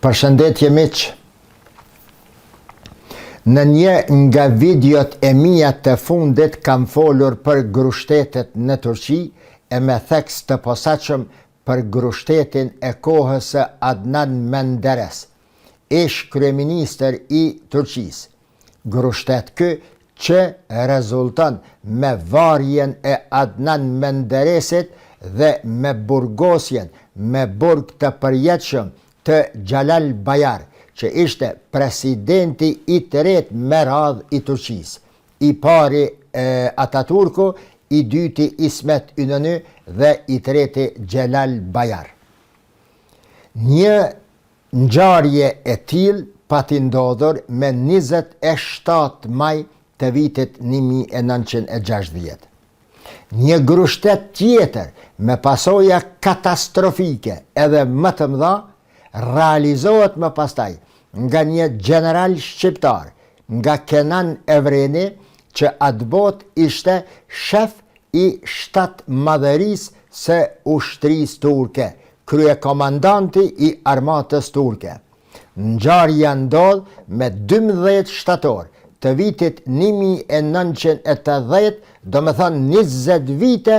Përshëndetje miq. Në një nga videot e mia të fundit kam folur për grushtetet në Turqi e me theks të posaçëm për grushtetin e kohës së Adnan Menderes, ish kryeministër i Turqisë. Grushtet ky që rezulton me varjen e Adnan Menderesit dhe me burgosjen me burg të përjetshëm të Xhelal Bayar, që ishte presidenti i të ret me radh i Turqisë, i pari Ataturku, i dyti Ismet Inönü dhe i treti Xhelal Bayar. Një ngjarje e tillë pati ndodhur me 27 maj të vitit 1960. Një grushtet tjetër me pasoja katastrofike edhe më të mëdha realizohet më pastaj nga një general shqiptar, nga Kenan Evreni, që atë botë ishte shef i shtatmadhërisë së ushtrisë turke, kryekomandanti i armatës turke. Ngjarja ndodh me 12 shtator të vitit 1980, do me thënë 20 vite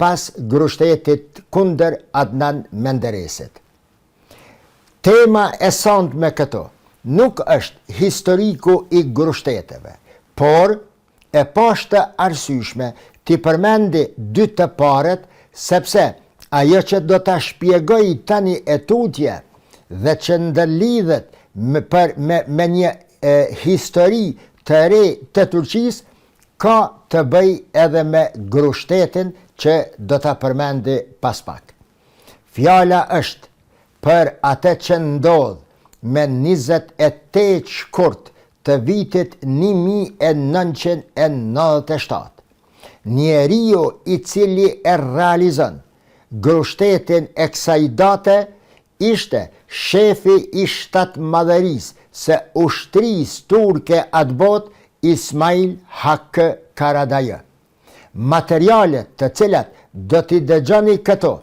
pas grushtetit kundër Adnan Menderesit. Tema e sant me këto nuk është historiku i grushteteve, por e pashtë arsyeshme t'i përmendi dy të paret, sepse ajo që do t'a shpjegoj tani e tutje dhe që ndërlidhet me një histori të re të Turqisë, ka të bëj edhe me grushtetin që do t'a përmendi pas pak. Fjala është për atë që ndodh me 28 shkurt të vitit 1997. Njeriu i cili e realizon grushtetin e kësaj date ishte shefi i shtatmadhërisë së ushtrisë turke atë botë, Ismail Hakkı Karadayı. Materialet të cilat do t'i dëgjoni këto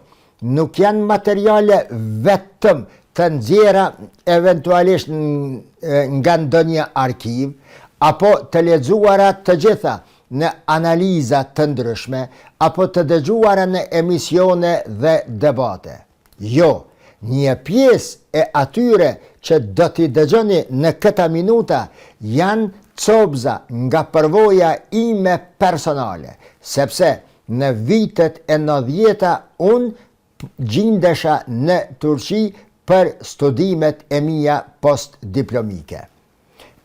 nuk janë materiale vetëm të nxjerra eventualisht nga ndonjë arkiv, apo të lexuara të gjitha në analiza të ndryshme, apo të dëgjuara në emisione dhe debate. Jo, një pjesë e atyre që do t'i dëgjoni në këta minuta janë copza nga përvoja ime personale, sepse në vitet e 90-ta unë gjindesha në Turqi për studimet e mia postdiplomike.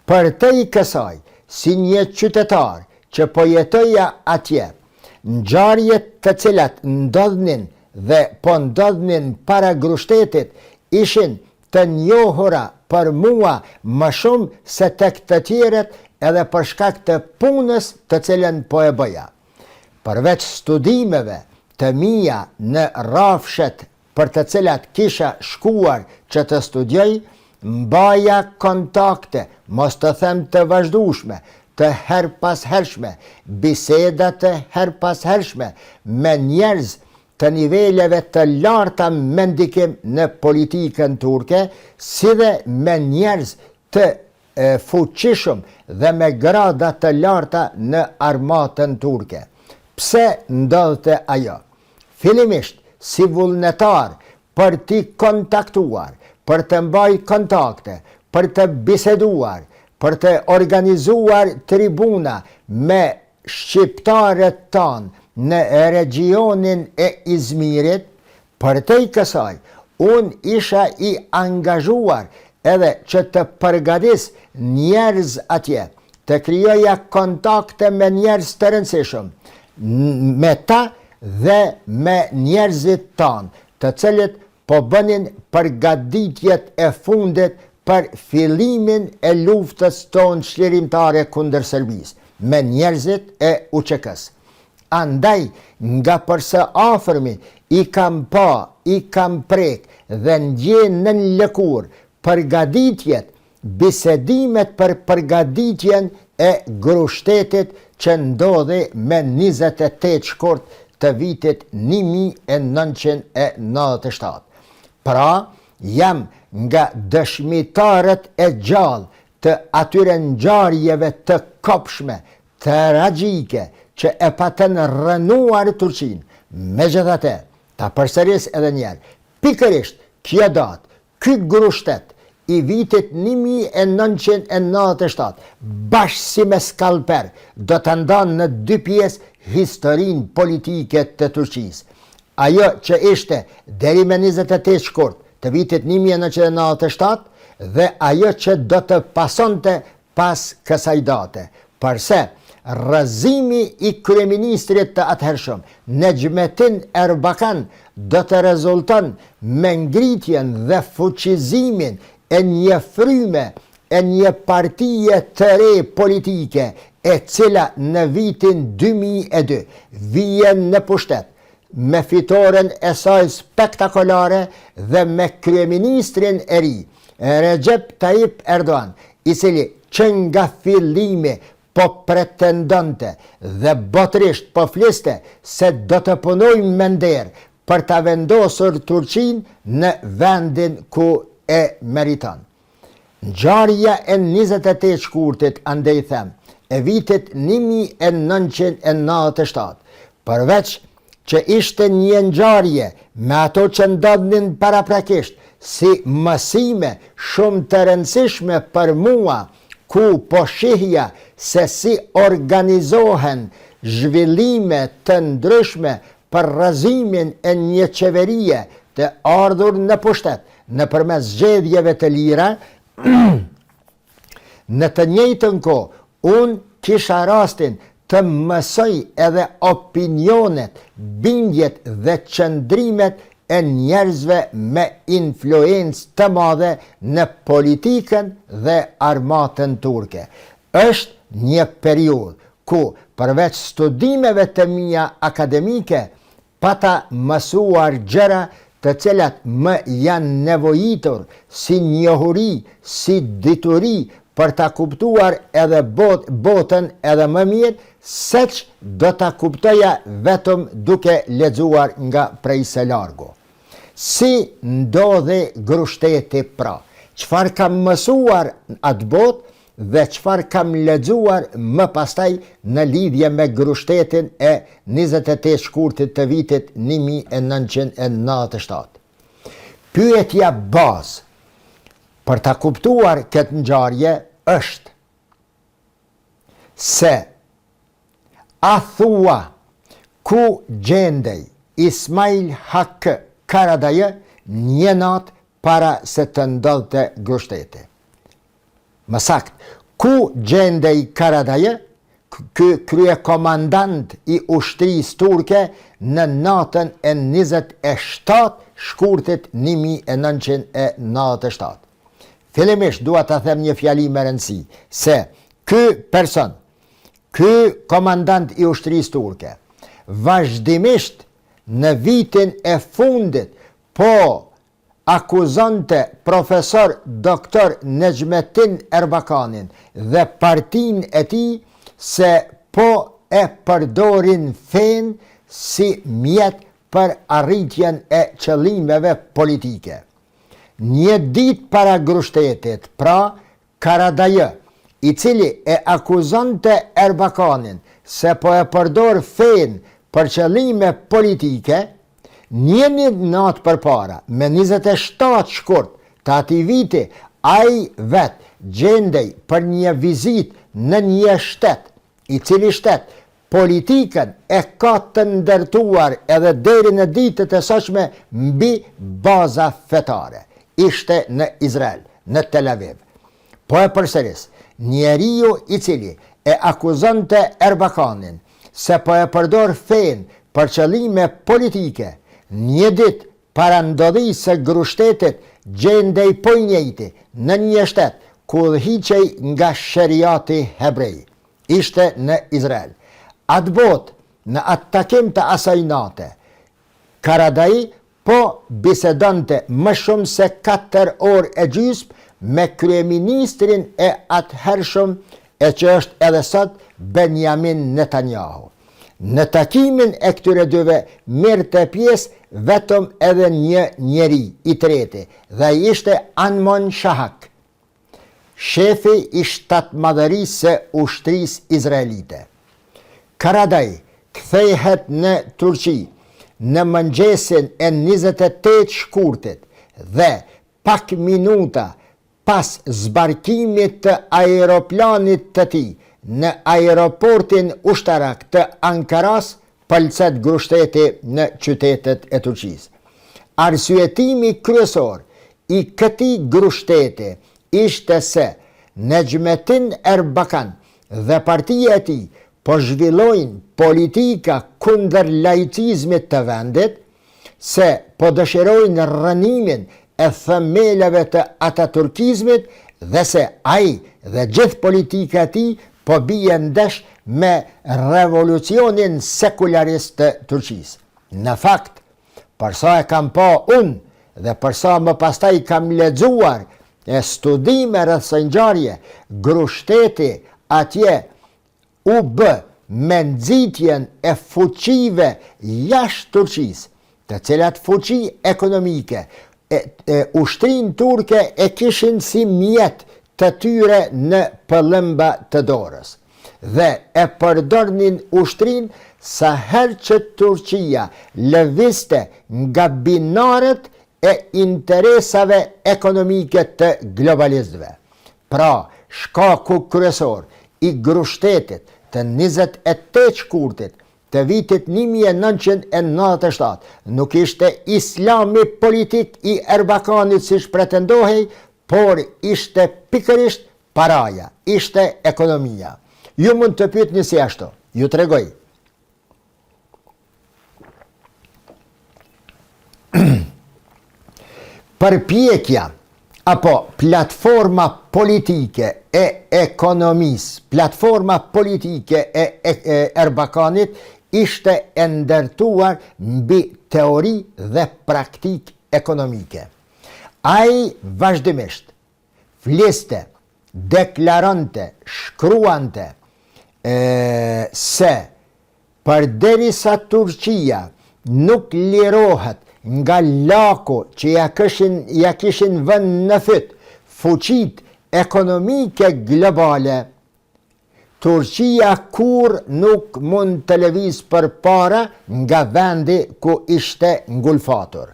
Për te i kësaj, si një qytetar që po jetoja atje, ngjarjet të cilat ndodhnin dhe po ndodhnin para grushtetit ishin të njohura për mua më shumë se tek të tjerët, edhe për shkak të punës të cilën po e bëja. Përveç studimeve të mia në rrafshet për të cilat kisha shkuar që të studioj, mbaja kontakte, mos të them të vazhdueshme, të her pas hershme, biseda të her pas hershme me njerëz të niveleve të larta mendikim në politikën turke, si dhe me njerëz të fuqishëm dhe me grada të larta në armatën turke. Pse ndodhte ajo? Fillimisht si vullnetar për t'i kontaktuar, për të mbajtur kontakte, për të biseduar, për të organizuar tribuna me shqiptarët tanë në regionin e Izmirit. Për te i kësaj, unë isha i angazhuar edhe që të përgatis njerëz atje, të krijoja kontakte me njerëz të rëndësishëm, me ta dhe me njerëzit tanë, të cilët po bënin përgatitjet e fundit për fillimin e luftës tonë çlirimtare kundër Serbisë, me njerëzit e UÇK-s. Andaj, nga përse afërmi i kam pa, i kam prek dhe ndjen në lëkur përgatitjet, bisedimet për përgatitjen e grushtetit që ndodhi me 28 shkurt të vitit 1997. Pra, jam nga dëshmitarët e gjallë të atyre ngjarjeve të kopshme, tragjike, që e patën rënuar Turqinë. Megjithatë, ta përsëris edhe njerë, pikërisht kjo datë, ky grushtet i vitit 1997, bashkë si me skalper, do të ndanë në dy pjesë historinë politike të Turqisë. Ajo që ishte deri me 28 shkurt të vitit 1997 dhe ajo që do të pasonte pas kësaj date. Përse rrëzimi i kryeministrit të atëhershëm, Necmettin Erbakan, do të rezulton me ngritjen dhe fuqizimin e një fryme, e një partije të re politike, e cila në vitin 2002 vjen në pushtet, me fitoren e saj spektakolare dhe me kryeministrin e ri, Recep Tayyip Erdogan, i cili që nga fillimi po pretendonte dhe botërisht po fliste se do të punojnë me nder për ta vendosur Turqinë në vendin ku e meriton. Ngjarja e 28 shkurtit, andej them, e vitit 1997, përveç që ishte një ngjarje me ato që ndodhnin paraprakisht si mësime shumë të rëndësishme për mua, ku po shihja se si organizohen zhvillime të ndryshme për rrëzimin e një qeverie të ardhur në pushtet nëpërmes zgjedhjeve të lira. Në të njëjtën kohë, unë kisha rastin të mësoj edhe opinionet, bindjet dhe qëndrimet e njerëzve me influencë të madhe në politikën dhe armatën turke. Është një periudhë ku përveç studimeve të mia akademike, pata mësuar gjëra të cilat më janë nevojitur si njohuri, si dituri, për ta kuptuar edhe botën edhe më mirë, seç do ta kuptoja vetëm duke lexuar nga prej së largu. Si ndodhi grushteti pra? Çfarë kam mësuar atë botë dhe çfarë kam lexuar më pastaj në lidhje me grushtetin e 28 shkurtit të vitit 1997. Pyetja bazë për ta kuptuar këtë ngjarje është se a thua ku gjendej Ismail Hakkë Karadajë një natë para se të ndodhte grushteti. Më saktë, ku gjendej Karadajë, ky kryekomandant i ushtrisë turke, në natën e 27 shkurtit 1997. Fillimisht dua ta them një fjali me rëndësi, se ky person, ky komandant i ushtrisë turke, vazhdimisht në vitin e fundit po akuzonte profesor doktor Necmettin Erbakanin dhe partinë e tij se po e përdorin fen si mjet për arritjen e qëllimeve politike. Një ditë para grushtetit, pra Karadajë, i cili e akuzonte Erbakanin se po e përdor fen për qëllime politike, një natë përpara, me 27 shkurt të atij viti, ai vetë gjendej për një vizitë në një shtet, i cili shtet politikën e ka të ndërtuar edhe deri në ditët e sotshme mbi baza fetare. Ishte në Izrael, në Tel Aviv. Po e përsëris, njeriu i cili e akuzonte Erbakanin se po e përdor fen për qëllime politike, një ditë para ndodhisë së grushtetit gjendej po i njëjti në një shtet ku udhëhiqej nga sheriati hebrej. Ishte në Izrael. Atë botë, në atë takim të asaj nate, Karadajë po bisedonte më shumë se 4 orë e gjysmë me kryeministrin e atëhershëm, e që është edhe sot, Benjamin Netanyahu. Në takimin e këtyre dyve merrte pjesë vetëm edhe një njeri i treti, dhe ai ishte Anmon Shahak, shefi i shtatmadhërisë së ushtrisë izraelite. Karadaj kthehet në Turqi në mëngjesin e 28 shkurtit dhe pak minuta pas zbarkimit të aeroplanit të tij në aeroportin ushtarak të Ankaras, palcet grushteti në qytetet e Turqisë. Arsyetimi kryesor i këtij grushteti ishte se Necmettin Erbakan dhe partia e tij po zhvillojnë politika kundër laicizmit të vendit, se po dëshirojnë rënimin e themelave të ataturkizmit dhe se ai dhe gjithë politika e tij po bie ndesh me revolucionin sekularist të Turqisë. Në fakt, përsa e kam pa unë dhe përsa më pastaj kam lexuar e studime rreth së ngjarje, grushteti atje u bë me nxitjen e fuqive jashtë Turqisë, të cilat fuqi ekonomike ushtrinë turke e kishin si mjet të tyre në pëllëmba të dorës, dhe e përdornin ushtrinë sa herë që Turqia lëvizte nga binarët e interesave ekonomike të globalistëve. Pra, shkaku kryesor i grushtetit të 28 shkurtit të vitit 1997 nuk ishte islami politik i Erbakanit siç pretendohej, por ishte pikërisht paraja, ishte ekonomia. Ju mund të pyetni si ashtu, ju tregoj. Përpjekja apo platforma politike e ekonomisë, platforma politike e Erbakanit ishte e ndërtuar mbi teori dhe praktik ekonomike. Ai vazhdimisht fliste, deklarante, shkruante se përderisa Turqia nuk lirohet nga laku që ja kishin vënë në fyt fuqit ekonomike globale, Turqia kur nuk mund të lëvizë përpara nga vendi ku ishte ngulfatur.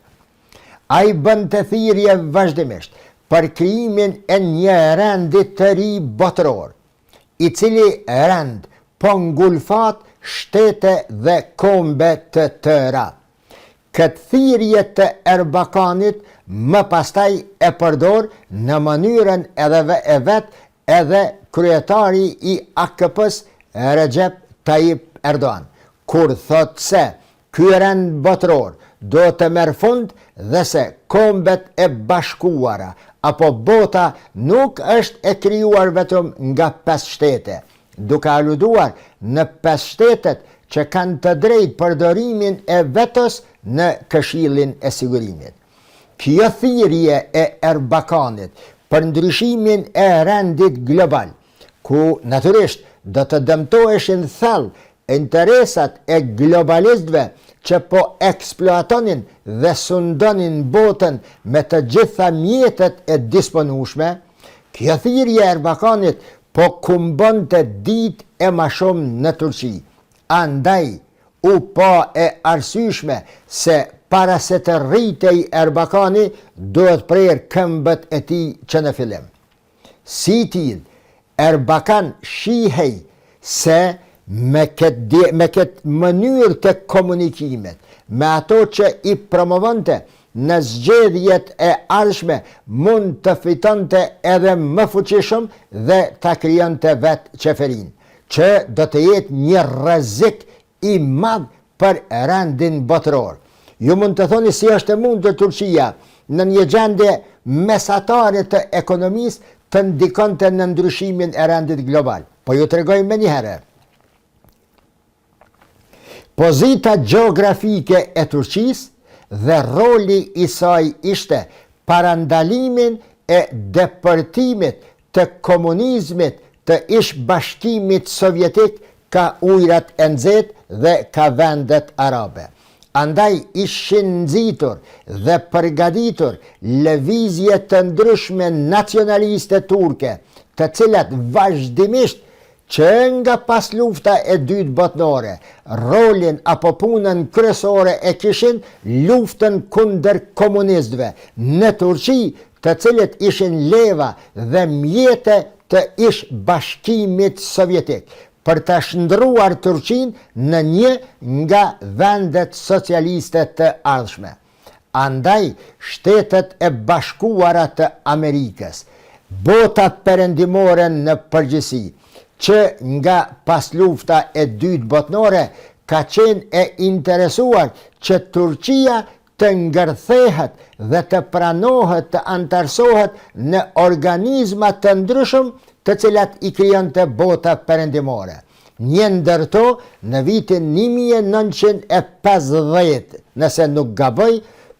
Ai bënte thirrje vazhdimisht për krijimin e një rendi të ri botëror, i cili rend po ngulfat shtete dhe kombe të tëra. Këtë thirrje të Erbakanit më pastaj e përdor në mënyrën edhe kryetari i AKP-s Recep Tayyip Erdogan, kur thot se ky rend botëror do të merr fund dhe se kombet e bashkuara apo bota nuk është e krijuar vetëm nga 5 shtete, duke aluduar në 5 shtetet që kanë të drejtë përdorimin e vetos në Këshillin e Sigurimit. Kjo thirrje e Erbakanit për ndryshimin e rendit global, ku natyrisht do të dëmtoheshin thellë interesat e globalistëve që po eksploatonin dhe sundonin botën me të gjitha mjetet e disponueshme, kjo thirrje e Erbakanit po kumbonte ditë e më shumë në Turqi. Andaj u pa e arsyeshme se para se të rritej Erbakani duhet prerë këmbët e tij që në fillim. Si tillë, Erbakan shihej se me këtë mënyrë të komunikimit, me ato që i promovonte në zgjedhjet e ardhshme, mund të fitonte edhe më fuqishëm dhe ta krijonte vetë qeverin, që do të jetë një rrezik i madh për rendin botëror. Ju mund të thoni si është e mundur Turqia në një gjendje mesatare të ekonomisë të ndikonte në ndryshimin e rendit global. Po ju tregoj më një herë. Pozita gjeografike e Turqisë dhe roli i saj ishte parandalimin e depërtimit të komunizmit të ish bashkimit sovjetik ka ujrat e nxehtë dhe ka vendet arabe. Andaj ishin nxitur dhe përgatitur lëvizje të ndryshme nacionaliste turke, të cilat vazhdimisht që nga pas lufta e dytë botërore, rolin apo punën kryesore e kishin luftën kundër komunistëve në Turqi, të cilët ishin leva dhe mjete të ish bashkimit sovjetik, për të shndruar Turqin në një nga vendet socialiste të ardhshme. Andaj, Shtetet e Bashkuara të Amerikës, bota perëndimore në përgjithësi, që nga pas lufta e dytë botërore ka qenë e interesuar që Turqia të ngërthehet dhe të pranohet, të antarësohet në organizma të ndryshëm të cilat i krijonte bota perëndimore. Një ndër to në vitin 1950, nëse nuk gaboj,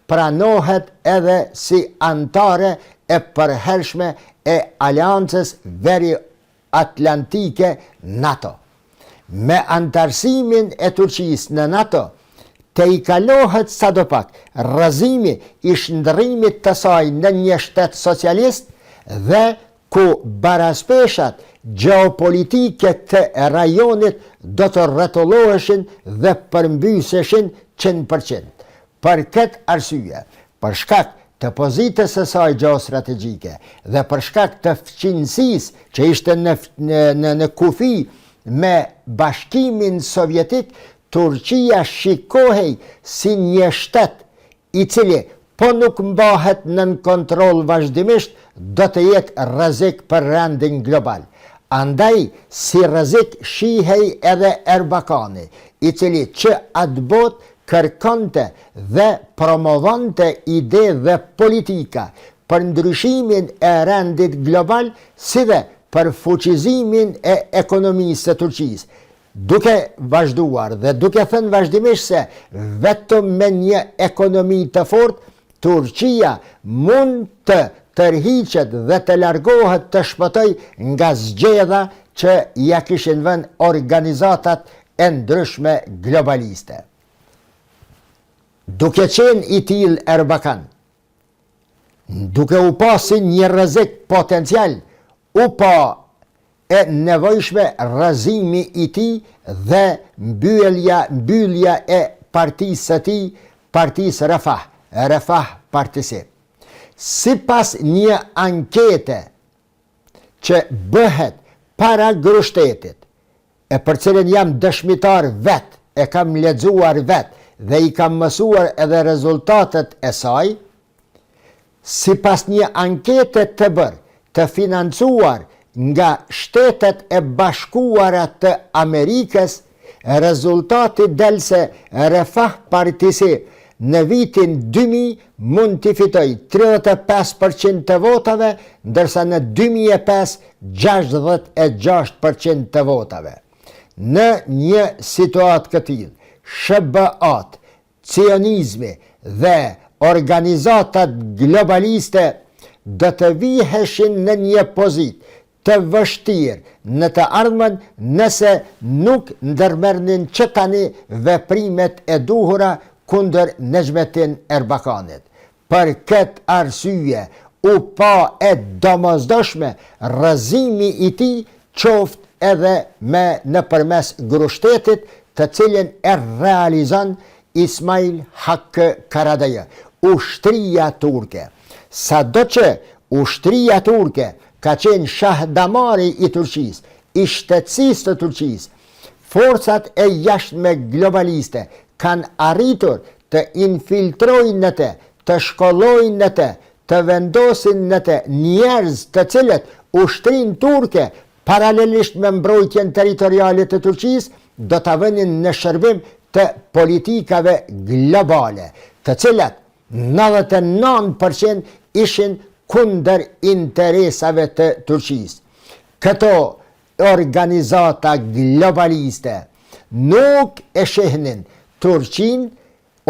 pranohet edhe si antare e përhershme e Aleancës Veriatlantike NATO. Me antarësimin e Turqisë në NATO, të i kalohet sadopak rrëzimi i shndërrimit të saj në një shtet socialist dhe ku baraspeshat gjeopolitike të rajonit do të rretulloheshin dhe përmbyseshin 100%. Për këtë arsye, për shkak të pozitës së saj gjeostrategjike dhe për shkak të fqinësisë që ishte në kufi me Bashkimin Sovjetik, Turqia shikohej si një shtet i cili po nuk mbahet nën kontroll vazhdimisht, do të jetë rrezik për rendin global. Andaj, si rrezik shihej edhe Erbakani, i cili që atë botë kërkonte dhe promovante ide dhe politika për ndryshimin e rendit global, si dhe për fuqizimin e ekonomisë së Turqisë, duke vazhduar dhe duke thënë vazhdimisht se vetëm me një ekonomi të fortë, Turqia mund të tërhiqet dhe të largohet të shpëtoj nga zgjedha që ja kishin vënë organizatat e ndryshme globaliste. Duke qenë i tillë Erbakan, duke u pasi një rrezik potencial, u pa e nevojshme rrëzimi i tij dhe mbyllja e partisë së tij, partisë Refah partisi. Sipas një ankete që bëhet para Grushtetit, e për cilën jam dëshmitar vetë, e kam lexuar vetë dhe i kam mësuar edhe rezultatet e saj, sipas një ankete të bërë, të financuar nga Shtetet e Bashkuara të Amerikës, rezultati del se Refah partisi në vitin 2000 mund t'i fitoj 35% të votave, ndërsa në 2005 66% të votave. Në një situatë këtillë, SBA-t, cionizmi dhe organizatat globaliste do të viheshin në një pozitë të vështirë në të ardhmen nëse nuk ndërmerrnin që tani veprimet e duhura kundër Necmettin Erbakanit. Për këtë arsye u pa e domosdoshme rrëzimi i tij qoftë edhe nëpërmes Grushtetit, të cilin e realizon Ismail Hakkı Karadayı, ushtria turke. Sado që ushtria turke ka qenë shahdamari i Turqisë, i shtetësisë të Turqisë, forcat e jashtme globaliste kanë arritur të infiltrojnë në të shkollojnë në të vendosin në njerëz të cilët ushtrinë turke, paralelisht me mbrojtjen territoriale të Turqisë, do të vënin në shërbim të politikave globale, të cilat 99% ishin kundër interesave të Turqisë. Këto organizata globaliste nuk e shihnin Turqinë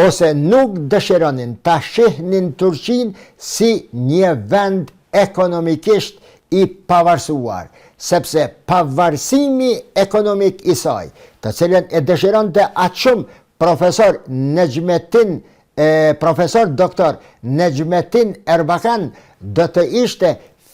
ose nuk dëshironin ta shihnin Turqinë si një vend ekonomikisht i pavarësuar, sepse pavarësimi ekonomik i saj, të cilën e dëshironte aq shumë profesor doktor Nejmetin Erbakan, do të ishte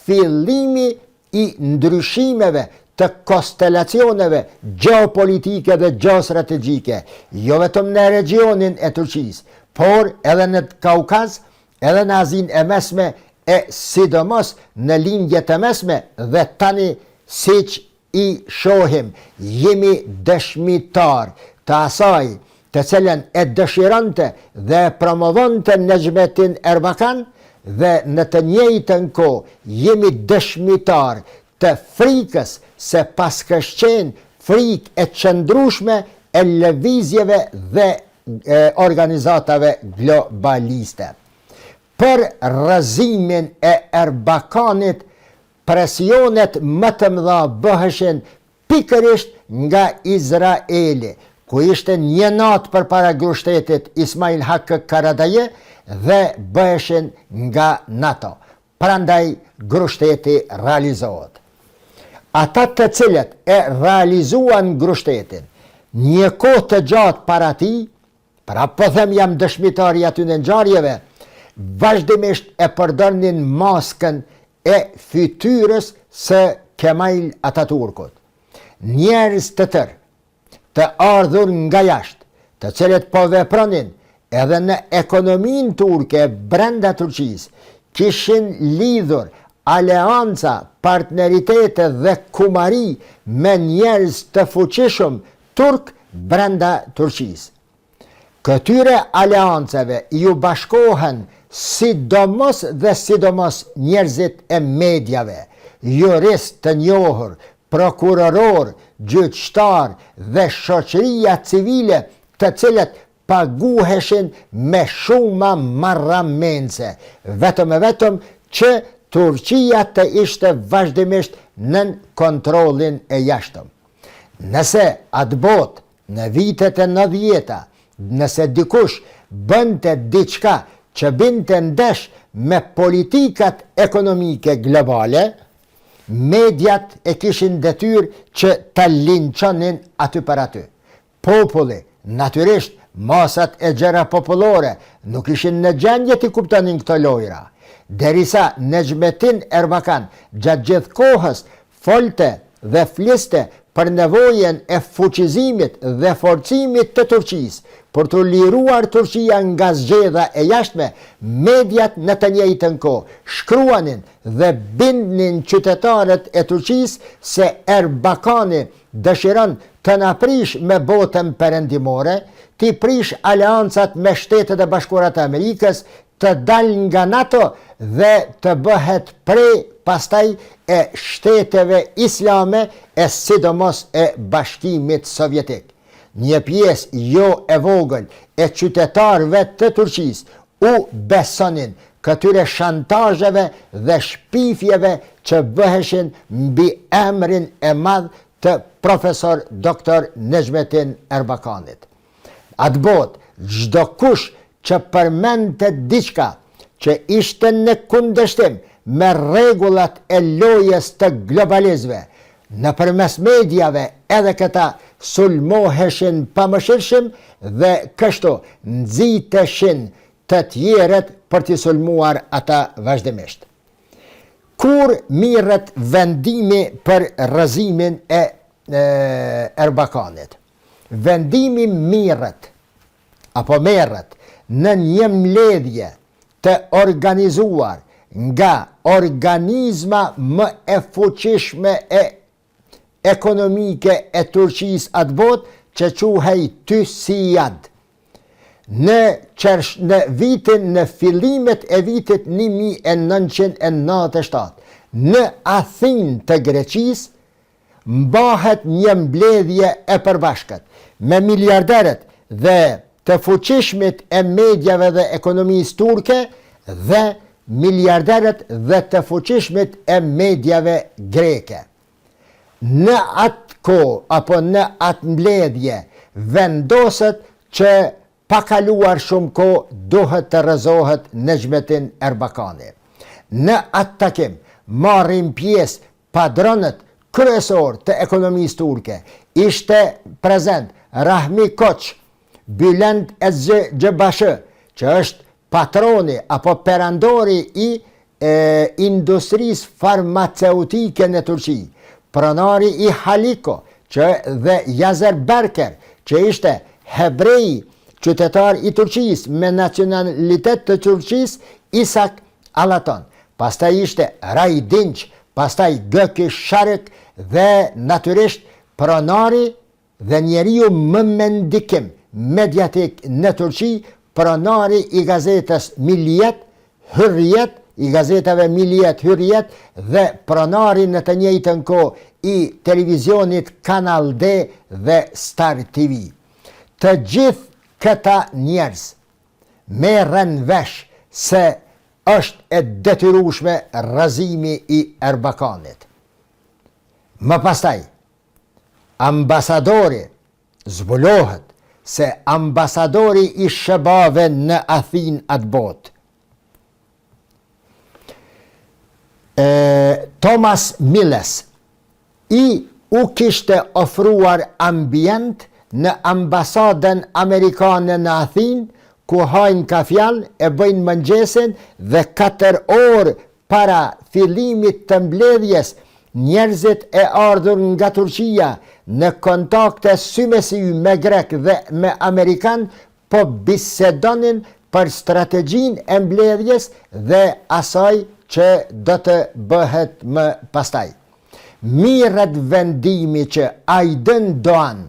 fillimi i ndryshimeve të konstelacioneve geopolitike dhe geostrategjike, jo vetëm në regionin e Turqisë, por edhe në Kaukaz, edhe në Azinë e Mesme, e sidomos në lindjet e mesme, dhe tani siç i shohim, jemi dëshmitar të asaj të cilën e dëshironte dhe promovonte Nejmetin Erbakan, dhe në të njëjtën kohë jemi dëshmitar të frikës se paskëshqen frikë e qëndrueshme e lëvizjeve dhe organizatave globaliste. Për rrëzimin e Erbakanit, presionet më të mëdha bëheshin pikërisht nga Izraeli, ku ishte një natë përpara grushtetit Ismail Haqqi Karadaje, dhe bëheshin nga NATO. Prandaj grushteti realizohet. Ata të cilët e realizuan grushtetin një kohë të gjatë para tij, pra po them jam dëshmitar i aty në ngjarjeve, vazhdimisht e përdornin maskën e fytyrës së Kemal Ataturkut. Njerëz të tërë, të ardhur nga jashtë, të cilët po vepronin edhe në ekonominë turke brenda Turqisë, kishin lidhur aleanca, partneritete dhe kumari me njerëz të fuqishëm turk brenda Turqisë. Këtyre aleancave ju bashkohen sidomos njerëzit e medjave, jurist të njohur, prokuroror, gjyqtar dhe shoqëria civile, të cilët paguheshin me shuma marramense, vetëm që Turqia të ishte vazhdimisht nën kontrollin e jashtëm. Nëse atë botë, në vitet e 90-ta, nëse dikush bënte diçka që binte ndesh me politikat ekonomike globale, mediat e kishin detyrë që ta linçonin aty për aty. Populli, natyrisht, masat e gjera popullore nuk ishin në gjendje të kuptonin këto lojra, derisa Nejmetin Erbakan gjatë gjithë kohës folte dhe fliste për nevojën e fuqizimit dhe forcimit të Turqisë për të liruar Turqia nga zgjedhja e jashtme, mediat në të njëjtën kohë shkruanin dhe bindnin qytetarët e Turqisë se Erbakani dëshiron të na prish me botën perëndimore, të prish aleancat me Shtetet e Bashkuara të Amerikës, të dal nga NATO dhe të bëhet prej pastaj e shteteve islame e sidomos e Bashkimit Sovjetik. Një pjesë jo e vogël e qytetarëve të Turqisë u besonin këtyre shantazheve dhe shpifjeve që bëheshin mbi emrin e madh të profesor doktor Nejmetin Erbakanit. Atë botë, çdo kush që përmente diçka që ishte në kundërshtim me rregullat e lojës të globalizmeve, nëpërmes mediave edhe këta sulmoheshin pamëshirshëm dhe kështu nxiteshin të tjerët për t'i sulmuar ata vazhdimisht. Kur mirret vendimi për rrëzimin e Erbakanit? Vendimi merret në një mbledhje të organizuar nga organizma më e fuqishme e ekonomike e Turqisë atë botë, që quhej TÜSİAD. Në fillimet e vitit 1997, në Athinë të Greqisë, mbahet një mbledhje e përbashkët me miliarderët dhe të fuqishmit e medjave dhe ekonomisë turke dhe miliarderët dhe të fuqishmit e medjave greke. Në atë kohë apo në atë mbledhje vendoset që pa kaluar shumë kohë duhet të rrëzohet Nejmetin Erbakani. Në atë takim marrin pjesë padronët kryesor të ekonomisë turke. Ishte prezent Rahmi Koç, Bülent Eczacı, që është patroni apo perandori i industrisë farmaceutike në Turqi, pronari i Haliko, dhe Yaser Berker, që ishte hebrej qytetar i Turqisë me nacionalitet të Turqisë, Isak Alaton. Pastaj ishte Ray Dinç, pastaj Gökü Şarık dhe natyrisht pronari dhe njeriu më me ndikim mediatik në Turqi, pronari i gazetës Milliyet, Hürriyet, i gazetave Milliyet, Hürriyet dhe pronari në të njëjtën kohë i televizionit Kanal D dhe Star TV. Të gjithë këta njerëz merren vesh se është e detyrueshme rrëzimi i Erbakanit. Më pastaj, ambasadori zbulohet se ambasadori i shëbave në Athinë atë botë, Thomas Miles, u kishte ofruar ambient në ambasadën amerikane në Athinë, ku hajnë kafjal, e bëjnë mëngjesin dhe 4 orë para fillimit të mbledhjes, njerëzit e ardhur nga Turqia në kontakte sy me sy me grek dhe me amerikan po bisedonin për strategjinë e mbledhjes dhe asaj që do të bëhet më pastaj. Mirët vendimi që Aydın Doğan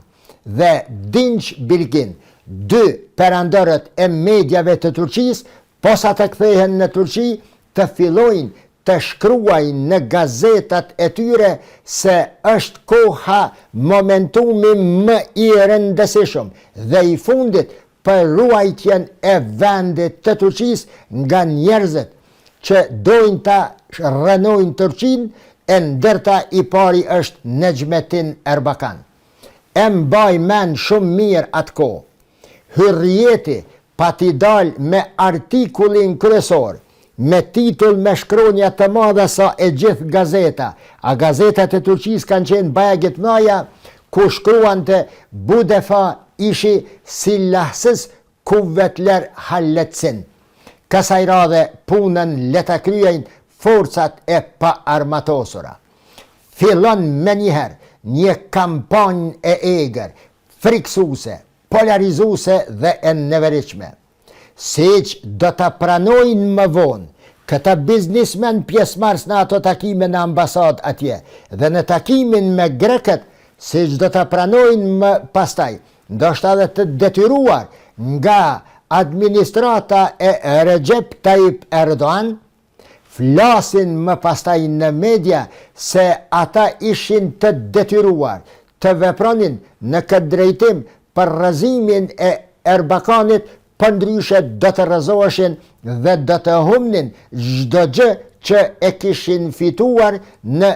dhe Dinç Bilgin, 2 perandorët e medjave të Turqisë, posa të kthehen në Turqi, të fillojnë të shkruajnë në gazetat e tyre se është koha, momentumi më i rëndësishëm dhe i fundit për ruajtjen e vendit të Turqisë nga njerëzit që dojnë ta rënojnë Turqinë, e ndërta i pari është Necmettin Erbakan. E mbaj men shumë mirë atë kohë. Hürriyeti pati dal me artikullin kryesor, me titull me shkronja të madhe sa e gjithë gazeta, a gazetat e Turqisë kanë qenë bajagit mëdha, ku shkruan të Budefa ishi silahsız kuvvetler halletsin. Kësaj radhe punën le ta kryejnë forcat e pa armatosura. Fillon me njëherë një kampanjë e eger, friksuese, polarizuese dhe e neveritshme. Siç do ta pranojnë më vonë këta biznismen pjesëmarrës në ato takime në ambasadë atje dhe në takimin me grekët, siç do ta pranojnë më pastaj, ndoshta edhe të detyruar nga administrata e Recep Tayyip Erdoğan, flasin më pastaj në media se ata ishin të detyruar të vepronin në këtë drejtim për rrëzimin e Erbakanit, përndryshe do të rrëzoheshin dhe do të humnin çdo gjë që e kishin fituar në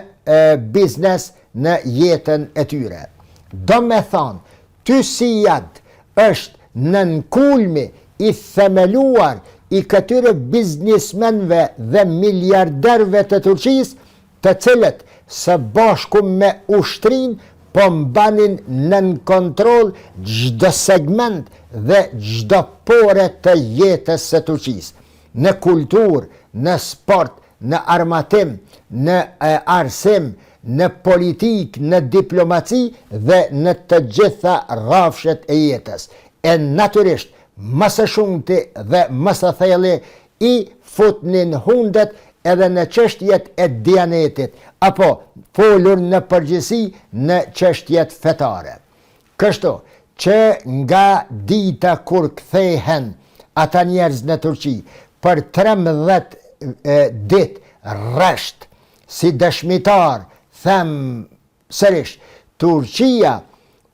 biznes në jetën e tyre. Do me thonë, Tysijat është në kulmi i themeluar i këtyre biznismenve dhe miliarderve të Turqisë, të cilët së bashku me ushtrin po mbanin nën kontroll çdo segment dhe çdo pore të jetës së Turqisë. Në kulturë, në sport, në armatim, në arsim, në politik, në diplomaci dhe në të gjitha rrafshet e jetës. E natyrisht, më së shumti dhe më së thellë i futnin hundet edhe në çështjet e dianetit, apo folur në përgjithësi në çështjet fetare. Kështu që nga dita kur kthehen ata njerëz në Turqi për 13 ditë rresht si dëshmitar, them sërish, Turqia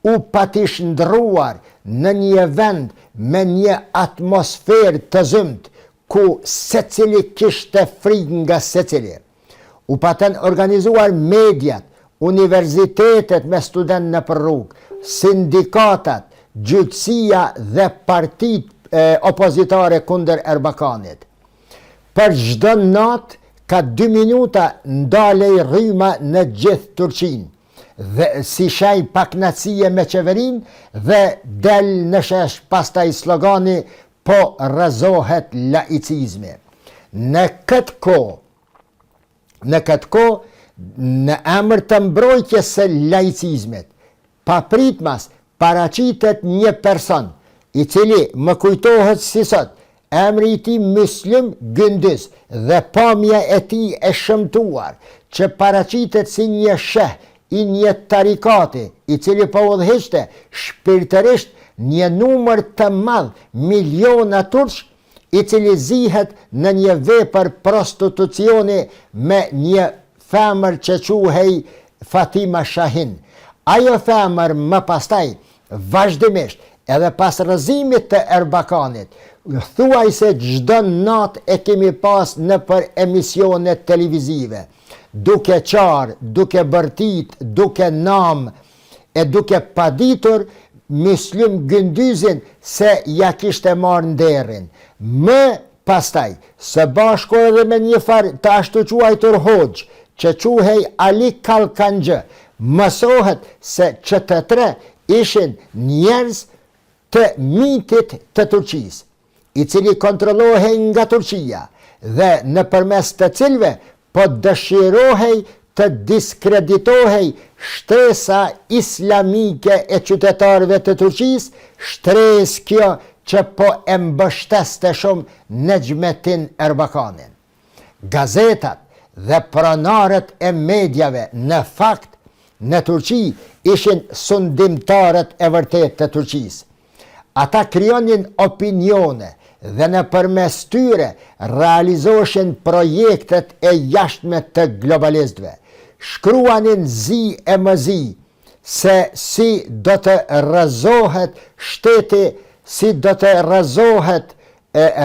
u patishndruar në një vend me një atmosferë të zymt, ku secili kishte frikë nga secili. U patën organizuar mediat, universitetet me studentë në rrugë, sindikatat, gjyqësia dhe partitë opozitare kundër Erbakanit. Për çdo natë ka 2 minuta ndalej rryma në gjithë Turqinë. Dhe si shaj paknacije me qeverin dhe del në shesh pastaj slogani po rrëzohet laicizmi. Në këtë kohë, në emër të mbrojtjes së laicizmit, papritmas paraqitet një person, i cili më kujtohet si sot, emri i tij Müslüm Gündüz dhe pamja e tij e shëmtuar, që paraqitet si një sheh i një tarikati, i cili po udhëhiqte shpirtërisht një numër të madh miliona turq, i cili zihet në një vepër prostitucioni me një femër që quhej Fatima Shahin. Ajo femër më pastaj, vazhdimisht, edhe pas rrëzimit të Erbakanit, thuaj se çdo natë e kemi pas në për emisionet televizive, duke qarë, duke bërtit, duke nam, e duke paditur Müslüm Gündüzin se ja kishte marrë nderin. Më pastaj, së bashku edhe me një farë të ashtu quajtur hoxh, që quhej Ali Kalkanxhë, mësohet se që të tre ishin njerëz të mitit të Turqisë, i cili kontrollohej nga Turqia dhe në përmes të cilve po dëshirohej të diskreditohej shtresa islamike e qytetarëve të Turqisë, shtresë kjo që po e mbështeste shumë Necmettin Erbakanin. Gazetat dhe pronarët e medjave në fakt në Turqi ishin sundimtarët e vërtet të Turqisë. Ata krijonin opinione dhe në përmes tyre realizoshin projektet e jashtme të globalistëve. Shkruanin zi e mëzi se si do të rrëzohet shteti, si do të rrëzohet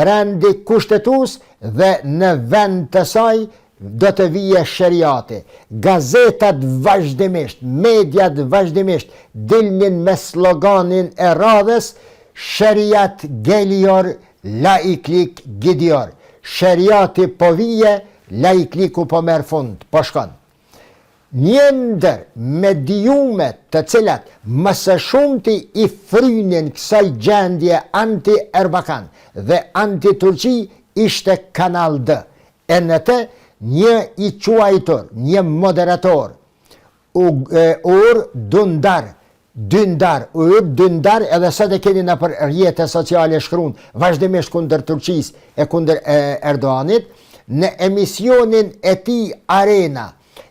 rendi kushtetues dhe në vend të saj do të vije sheriati. Gazetat vazhdimisht, mediat vazhdimisht dilnin me sloganin e radhës Sheriat geliyor, laiklik gidiyor. Sheriati po vije, laikliku po merr fund, po shkon. Një ndër mediumet të cilat më së shumti i frynin kësaj gjendje anti-Erbakan dhe anti-Turqi ishte Kanal D. E në të një i quajtur, një moderator, Uğur Dündar, edhe sot e keni në për rrjete sociale shkruan vazhdimisht kundër Turqisë e kundër Erdoganit, në emisionin e tij Arena,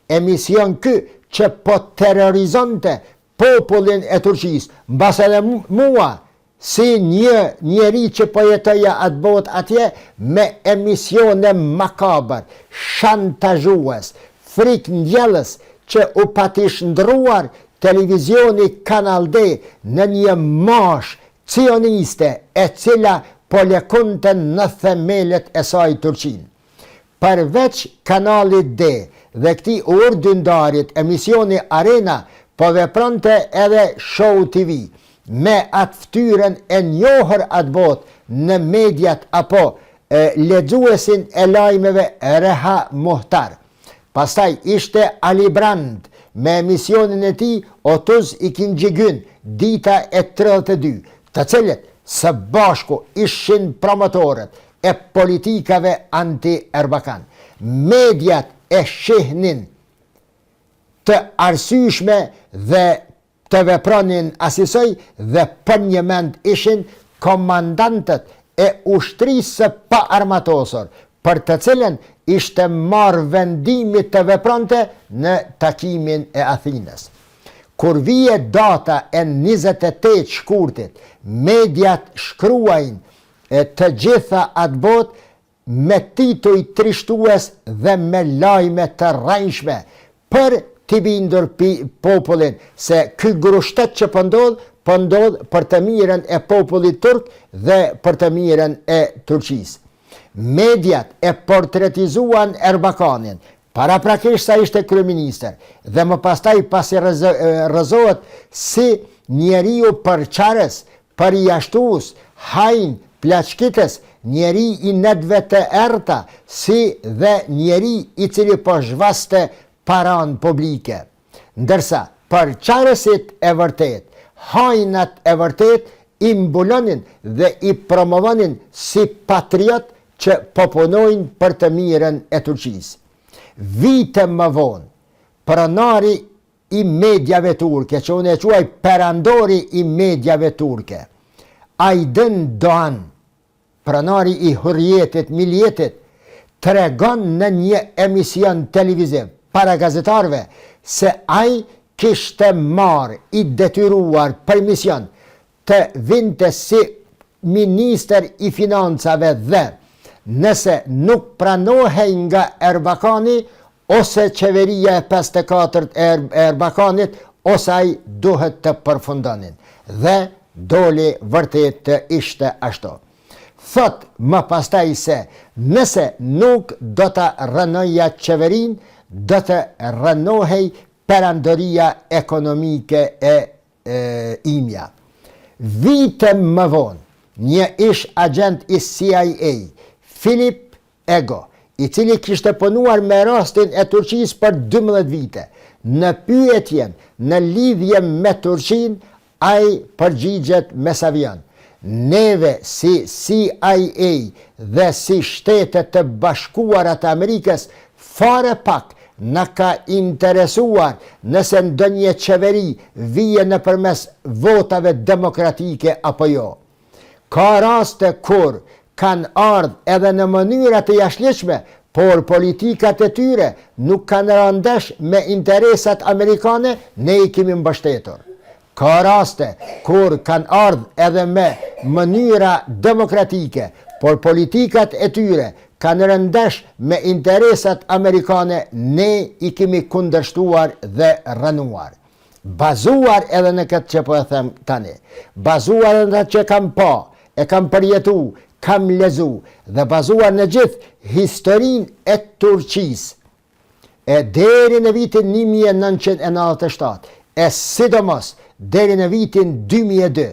emision ky që po terrorizonte popullin e Turqisë, mbas edhe mua, si një njeri që po jetoja atë botë atje, me emisione makabër, shantazhues, frikëndjellës, që u pati shndruar televizioni Kanal D në një mosh cioniste e cila po lëkunte në themelet e saj Turqinë. Përveç Kanalit D dhe këtij Uğur Dündarit, emisioni Arena po vepronte edhe Show TV, me atë ftyrën e njohur atë botë në mediat apo lexuesin e lajmeve Reha Muhtar. Pastaj ishte Ali Brand me emisionin e tij Otuz ikinci gün, dita e 32, të cilët së bashku ishin promotorët e politikave anti-Erbakan. Mediat e shihnin të arsyeshme dhe të vepronin asisoj dhe për një mend ishin komandantët e ushtrisë pa armatosur, për të cilën ishte marrë vendimi të vepronte në takimin e Athinës. Kur vije data e 28 shkurtit, mediat shkruajnë të gjitha atë botë me tituj trishtues dhe me lajme të rrajshme për t'i bindur popullin se ky grushtet që po ndodh për të mirën e popullit turk dhe për të mirën e Turqisë. Mediat e portretizuan Erbakanin, paraprakisht sa ishte kryeministër, dhe më pastaj pasi rrëzohet si njeriu përçarës, përjashtues, hajn, plaçkitës njeri i nedve të erta, si dhe njeri i cili po zhvaste paran publike. Ndërsa, për qarësit e vërtet, hajnat e vërtet i mbulonin dhe i promovonin si patriot që popunojnë për të mirën e Turqisë. Vite më vonë, pronari i medjave turke, që unë e quaj perandori i medjave turke, Aydın Doğan, pronari i Hurriyetit, Milliyetit, tregon në një emision televiziv para gazetarve se ai kishte marrë i detyruar për mision të vinte si minister i financave dhe nëse nuk pranohej nga Erbakani ose qeveria e 54 e Erbakanit, ose ai duhet të përfundonin. Dhe doli vërtet të ishte ashtu. Thot më pastaj se nëse nuk do të rënoja qeverin, do të rënohej perandoria ekonomike e imja. Vite më vonë, një ish agent i CIA, Philip Ego, i cili kishte punuar me rastin e Turqisë për 12 vite, në pyetjen në lidhje me Turqinë, ai përgjigjet me savian. Neve si CIA dhe si Shtetet të Bashkuara të Amerikës, fare pak në ka interesuar nëse ndonjë qeveri vije nëpërmes votave demokratike apo jo. Ka raste kur kanë ardhur edhe në mënyra të jashtëligjshme, por politikat e tyre nuk kanë rëndesh me interesat amerikane, ne i kemi mbështetur. Ka raste kur kanë ardhur edhe me mënyra demokratike, por politikat e tyre kanë rëndesh me interesat amerikane, ne i kemi kundërshtuar dhe rënuar. Bazuar edhe në këtë që po e them tani, bazuar edhe në që kam pa, e kam përjetu, kam lezu, dhe bazuar në gjithë historinë e Turqisë, e deri në vitin 1997, e sidomos deri në vitin 2002,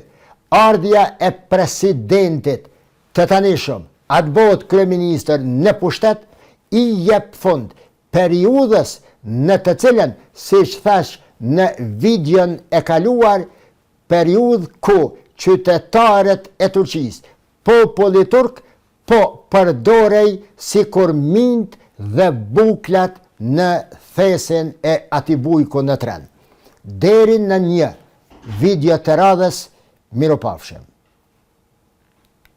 ardhja e presidentit të tanishëm, atë botë kryeministër në pushtet, i jep fund periudhës në të cilën, siç thash në videon e kaluar, periudhë ku qytetarët e Turqisë, populli turk, po përdorej sikur mint dhe buklat në thesin e atij bujku në tren. Deri në një video të radhës, mirupafshim.